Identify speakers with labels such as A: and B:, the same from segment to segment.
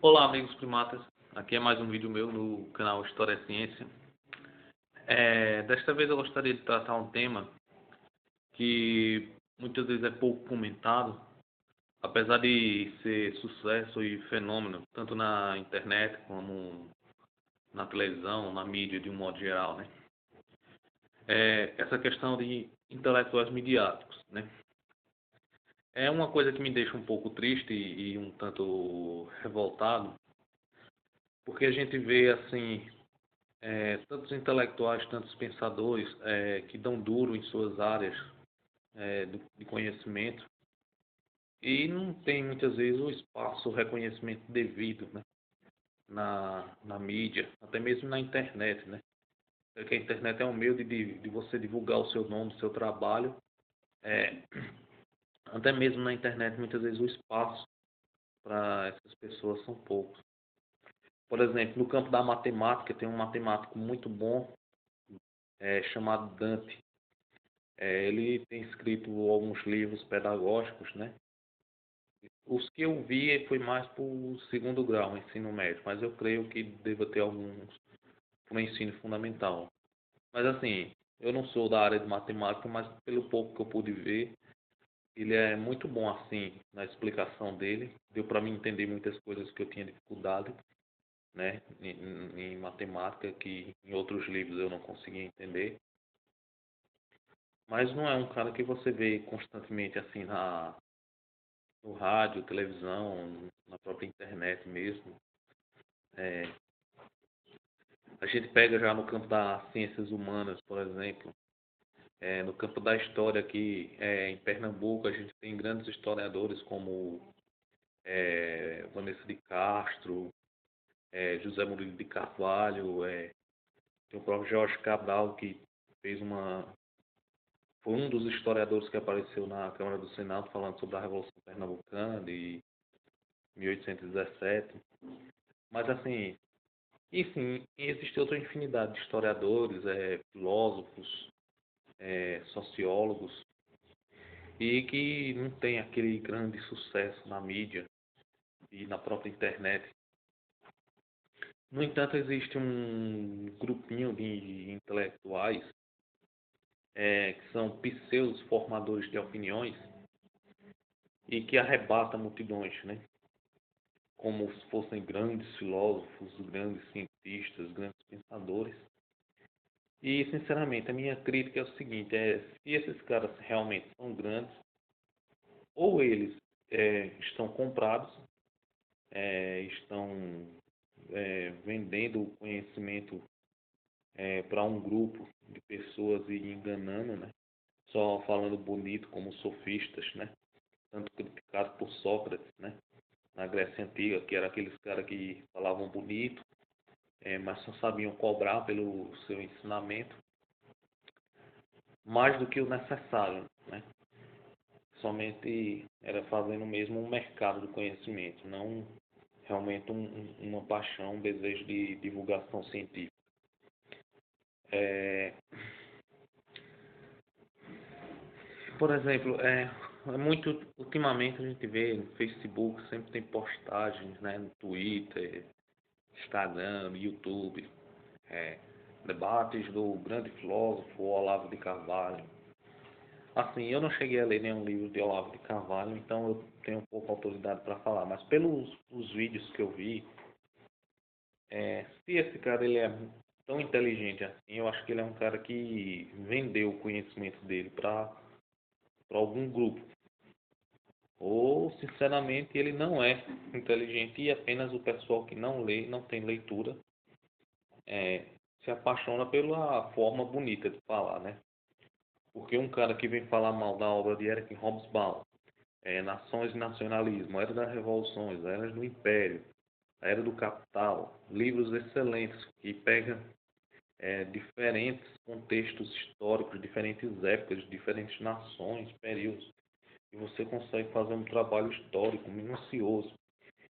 A: Olá, amigos primatas. Aqui é mais um vídeo meu no canal História e Ciência. Desta vez eu gostaria de tratar um tema que muitas vezes é pouco comentado, apesar de ser sucesso e fenômeno, tanto na internet como na televisão, na mídia de um modo geral, né? Essa questão de intelectuais midiáticos, né? É uma coisa que me deixa um pouco triste e um tanto revoltado, porque a gente vê assim tantos intelectuais, tantos pensadores que dão duro em suas áreas de conhecimento e não tem muitas vezes o espaço, o reconhecimento devido, né, na mídia, até mesmo na internet, né? Porque a internet é um meio de você divulgar o seu nome, o seu trabalho. É, até mesmo na internet, muitas vezes o espaço para essas pessoas são poucos. Por exemplo, no campo da matemática, tem um matemático muito bom chamado Dante. Ele tem escrito alguns livros pedagógicos, né? Os que eu vi foi mais para o segundo grau, ensino médio, mas eu creio que deva ter alguns para o ensino fundamental. Mas assim, eu não sou da área de matemática, mas pelo pouco que eu pude ver, ele é muito bom assim na explicação dele. Deu para mim entender muitas coisas que eu tinha dificuldade, né, em matemática, que em outros livros eu não conseguia entender. Mas não é um cara que você vê constantemente assim no rádio, televisão, na própria internet mesmo. É, a gente pega já no campo das ciências humanas, por exemplo, no campo da história aqui em Pernambuco, a gente tem grandes historiadores como Vanessa de Castro, José Murilo de Carvalho, tem o próprio Jorge Cabral, que fez foi um dos historiadores que apareceu na Câmara do Senado falando sobre a Revolução Pernambucana de 1817. Mas assim, e sim, existe outra infinidade de historiadores, filósofos, sociólogos, e que não tem aquele grande sucesso na mídia e na própria internet. No entanto, existe um grupinho de intelectuais que são pseudos formadores de opiniões e que arrebata multidões, né? Como se fossem grandes filósofos, grandes cientistas, grandes pensadores. E, sinceramente, a minha crítica é o seguinte, se esses caras realmente são grandes, ou eles estão comprados, estão vendendo o conhecimento para um grupo de pessoas e enganando, né? Só falando bonito como sofistas, né? Tanto criticado por Sócrates, né? Na Grécia Antiga, que era aqueles caras que falavam bonito, mas só sabiam cobrar pelo seu ensinamento mais do que o necessário, né? Somente era fazendo mesmo um mercado do conhecimento, não realmente uma paixão, um desejo de divulgação científica. Por exemplo, muito ultimamente a gente vê no Facebook, sempre tem postagens, né, no Twitter, Instagram, no YouTube, debates do grande filósofo Olavo de Carvalho. Assim, eu não cheguei a ler nenhum livro de Olavo de Carvalho, então eu tenho pouca autoridade para falar, mas pelos os vídeos que eu vi, se esse cara ele é tão inteligente assim, eu acho que ele é um cara que vendeu o conhecimento dele para algum grupo. Ou, sinceramente, ele não é inteligente e apenas o pessoal que não lê, não tem leitura, se apaixona pela forma bonita de falar, né? Porque um cara que vem falar mal da obra de Eric Hobsbawm, Nações e Nacionalismo, Era das Revoluções, Eras do Império, a Era do Capital, livros excelentes que pegam diferentes contextos históricos, diferentes épocas, diferentes nações, períodos, e você consegue fazer um trabalho histórico minucioso.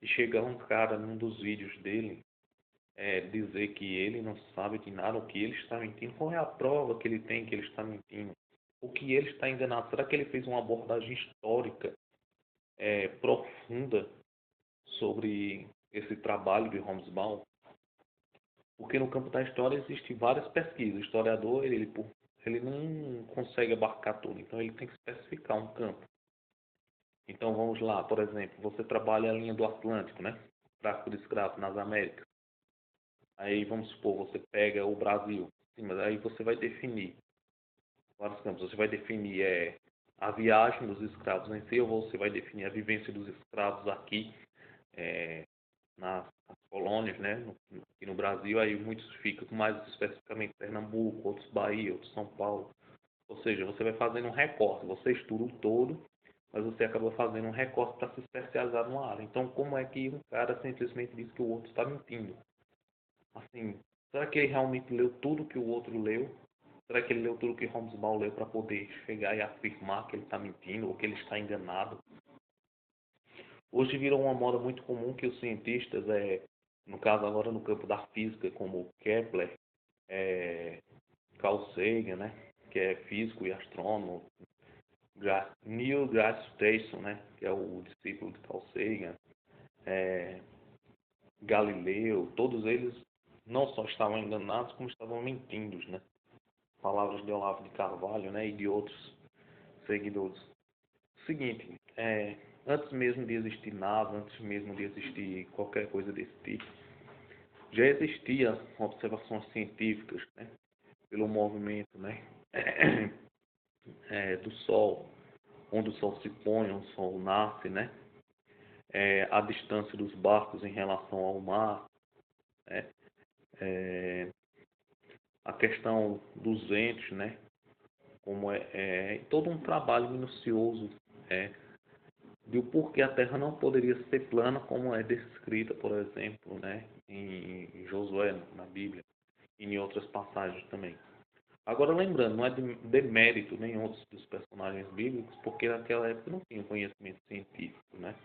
A: E chegar um cara num dos vídeos dele dizer que ele não sabe de nada, o que ele está mentindo, qual é a prova que ele tem que ele está mentindo? O que ele está enganado? Será que ele fez uma abordagem histórica profunda sobre esse trabalho de Hobsbawm, porque no campo da história existem várias pesquisas. O historiador, ele não consegue abarcar tudo, então ele tem que especificar um campo. Então vamos lá, por exemplo, você trabalha a linha do Atlântico, né? Tráfico de escravos nas Américas. Aí vamos supor, você pega o Brasil, sim, mas aí você vai definir vários campos. Você vai definir a viagem dos escravos em si, ou você vai definir a vivência dos escravos aqui é, nas colônias, né? Aqui no Brasil, aí muitos ficam mais especificamente Pernambuco, outros Bahia, outros São Paulo. Ou seja, você vai fazendo um recorte, você estuda o todo, mas você acaba fazendo um recorte para se especializar numa área. Então, como é que um cara simplesmente diz que o outro está mentindo? Assim, será que ele realmente leu tudo que o outro leu? Será que ele leu tudo que Hobsbawm leu para poder chegar e afirmar que ele está mentindo ou que ele está enganado? Hoje virou uma moda muito comum que os cientistas, no caso agora no campo da física, como Kepler, Carl Sagan, né, que é físico e astrônomo, Neil deGrasse Tyson, né, que é o discípulo de Carl Sagan, Galileu, todos eles não só estavam enganados, como estavam mentindo, né? Palavras de Olavo de Carvalho, né, e de outros seguidores. Seguinte, antes mesmo de existir NASA, antes mesmo de existir qualquer coisa desse tipo, já existia observações científicas, né, pelo movimento, né, do Sol, onde o Sol se põe, onde o Sol nasce, né, a distância dos barcos em relação ao mar, né, a questão dos ventos, né, como todo um trabalho minucioso de o porquê a Terra não poderia ser plana, como é descrita, por exemplo, né, em Josué, na Bíblia, e em outras passagens também. Agora, lembrando, não é de demérito nenhum dos personagens bíblicos, porque naquela época não tinha conhecimento científico, né?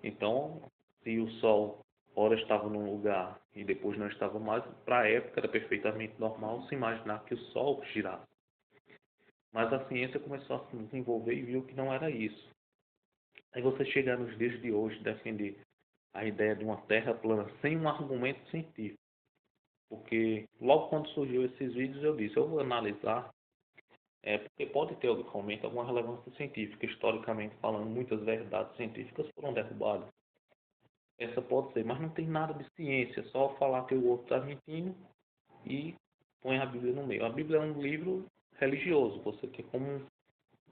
A: Então, se o Sol ora estava num lugar e depois não estava mais, para a época era perfeitamente normal se imaginar que o Sol girasse. Mas a ciência começou a se desenvolver e viu que não era isso. Aí você chegar nos dias de hoje defender a ideia de uma Terra plana sem um argumento científico. Porque logo quando surgiu esses vídeos eu disse, eu vou analisar, porque pode ter realmente alguma relevância científica, historicamente falando, muitas verdades científicas foram derrubadas. Essa pode ser, mas não tem nada de ciência, só falar que o outro está mentindo e põe a Bíblia no meio. A Bíblia é um livro religioso, você quer como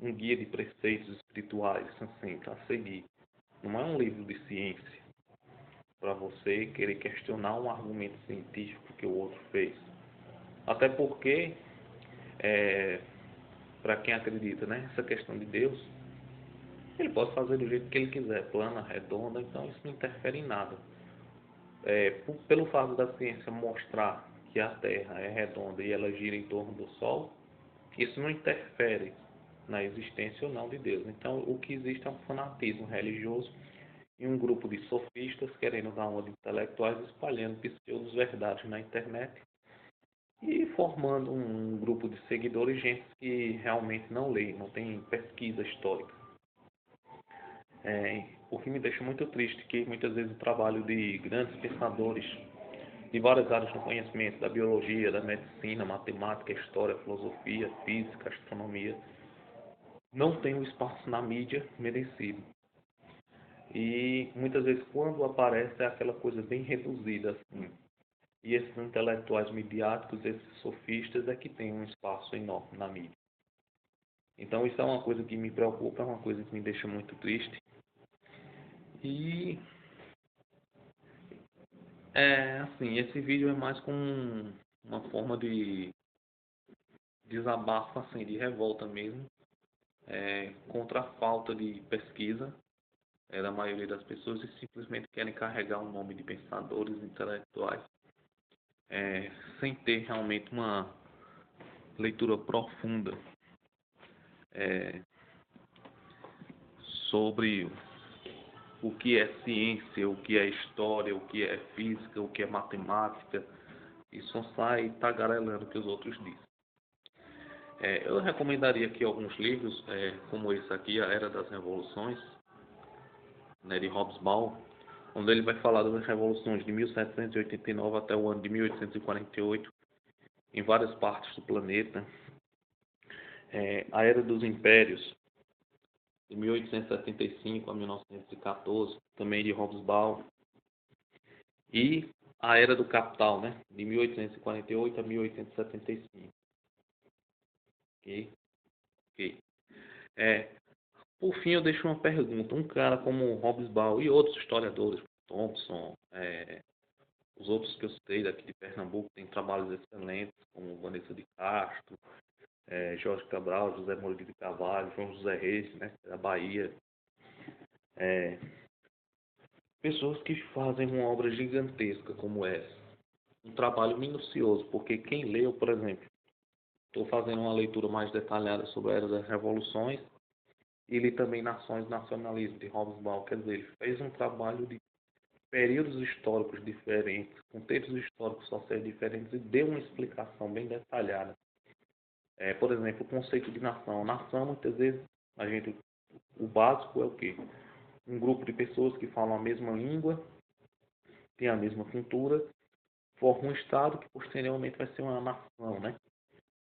A: um guia de preceitos espirituais, assim, para seguir. Não é um livro de ciência, para você querer questionar um argumento científico que o outro fez. Até porque, para quem acredita, né, essa questão de Deus, ele pode fazer do jeito que ele quiser, plana, redonda, então isso não interfere em nada. Pelo fato da ciência mostrar que a Terra é redonda e ela gira em torno do Sol, isso não interfere na existência ou não de Deus. Então, o que existe é um fanatismo religioso e um grupo de sofistas querendo dar uma de intelectuais espalhando pseudos-verdades na internet e formando um grupo de seguidores, gente que realmente não lê, não tem pesquisa histórica. O que me deixa muito triste é que muitas vezes o trabalho de grandes pensadores de várias áreas do conhecimento, da biologia, da medicina, matemática, história, filosofia, física, astronomia, não tem o espaço na mídia merecido. E muitas vezes quando aparece é aquela coisa bem reduzida assim. E esses intelectuais midiáticos, esses sofistas é que têm um espaço enorme na mídia. Então isso é uma coisa que me preocupa, é uma coisa que me deixa muito triste. E assim, esse vídeo é mais como uma forma de desabafo, assim, de revolta mesmo, contra a falta de pesquisa da maioria das pessoas e simplesmente querem carregar o nome de pensadores intelectuais sem ter realmente uma leitura profunda sobre o que é ciência, o que é história, o que é física, o que é matemática, e só sai tagarelando o que os outros dizem. Eu recomendaria aqui alguns livros, como esse aqui, A Era das Revoluções, né, de Hobsbawm, onde ele vai falar das revoluções de 1789 até o ano de 1848, em várias partes do planeta. A Era dos Impérios, de 1875 a 1914, também de Hobsbawm, e a Era do Capital, né, de 1848 a 1875. Ok? Ok. Por fim, eu deixo uma pergunta. Um cara como Hobsbawm e outros historiadores, Thompson, os outros que eu citei daqui de Pernambuco, têm trabalhos excelentes, como Vanessa de Castro, Jorge Cabral, José Moura de Carvalho, João José Reis, né, da Bahia. É, Pessoas que fazem uma obra gigantesca como essa. Um trabalho minucioso, porque quem leu, por exemplo, estou fazendo uma leitura mais detalhada sobre a Era das Revoluções, e li também Nações e Nacionalismo, de Hobsbawm. Quer dizer, ele fez um trabalho de períodos históricos diferentes, contextos históricos sociais diferentes, e deu uma explicação bem detalhada. Por exemplo, o conceito de nação. Nação, muitas vezes, o básico é o quê? Um grupo de pessoas que falam a mesma língua, têm a mesma cultura, formam um Estado que posteriormente vai ser uma nação, né?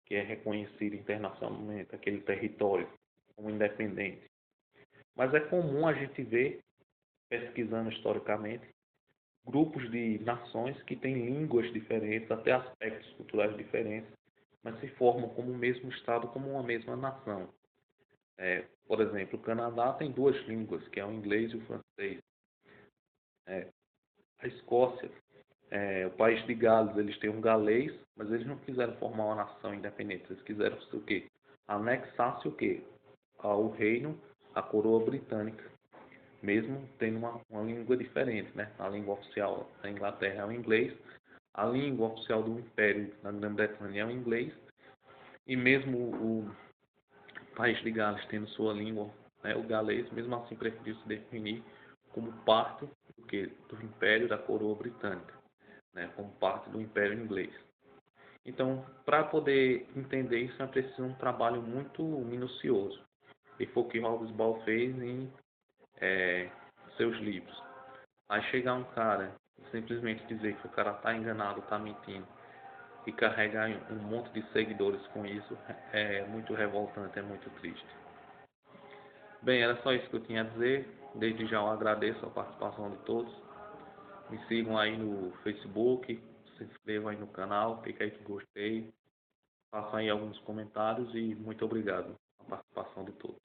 A: Que é reconhecido internacionalmente, aquele território como independente. Mas é comum a gente ver, pesquisando historicamente, grupos de nações que têm línguas diferentes, até aspectos culturais diferentes, mas se formam como o mesmo Estado, como uma mesma nação. Por exemplo, o Canadá tem duas línguas, que é o inglês e o francês. A Escócia, o país de Gales, eles têm um galês, mas eles não quiseram formar uma nação independente. Eles quiseram o quê? Anexar-se o quê? Ao reino, à coroa britânica, mesmo tendo uma língua diferente, né? A língua oficial da Inglaterra é o inglês, a língua oficial do Império na Grã-Bretanha é o inglês, e mesmo o país de Gales tendo sua língua, né, o galês, mesmo assim preferiu se definir como parte do Império da Coroa Britânica, né, como parte do Império Inglês. Então, para poder entender isso, é preciso um trabalho muito minucioso. E foi o que Hobsbawm fez em seus livros. Aí chegar um cara e simplesmente dizer que o cara está enganado, está mentindo, e carregar um monte de seguidores com isso é muito revoltante, é muito triste. Bem, era só isso que eu tinha a dizer. Desde já eu agradeço a participação de todos. Me sigam aí no Facebook, se inscrevam aí no canal, clique aí que gostei, façam aí alguns comentários e muito obrigado pela participação de todos.